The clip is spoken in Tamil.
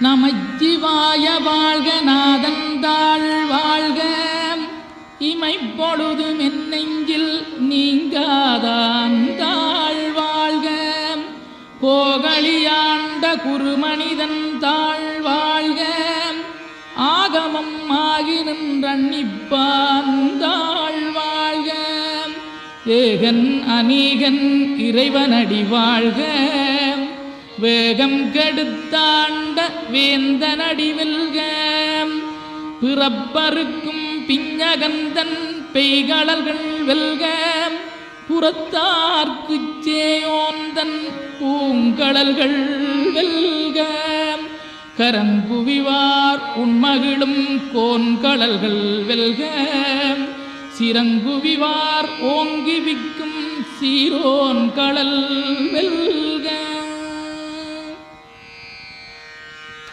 நமச்சிவாய வாழ்க நாதந்தாள் வாழ்க இமைப்பொழுது மென்னெஞ்சில் நீங்காதாந்தாள் வாழ்க கோகலியாண்ட குருமனிதன் தாழ் வாழ்க ஆகமம் ஆகி நின்றன்னிப்பாந்தாள் வாழ்க ஏகன் அநீகன் இறைவனடி வாழ்க வேகம் கெடுத்தாண்ட வேந்தனடி வெல்க பிறப்பருக்கும் பிஞகந்தன் பெய்களல்கள் வெல்க புறத்தார்க்குச் சேயோந்தன் பூங்கடல்கள் வெல்க கரங்குவிவார் உண்மகிழும் கோன்கடல்கள் வெல்க சிறங்குவிவார் ஓங்கி விக்கும் சீரோன் கடல் வெல்க.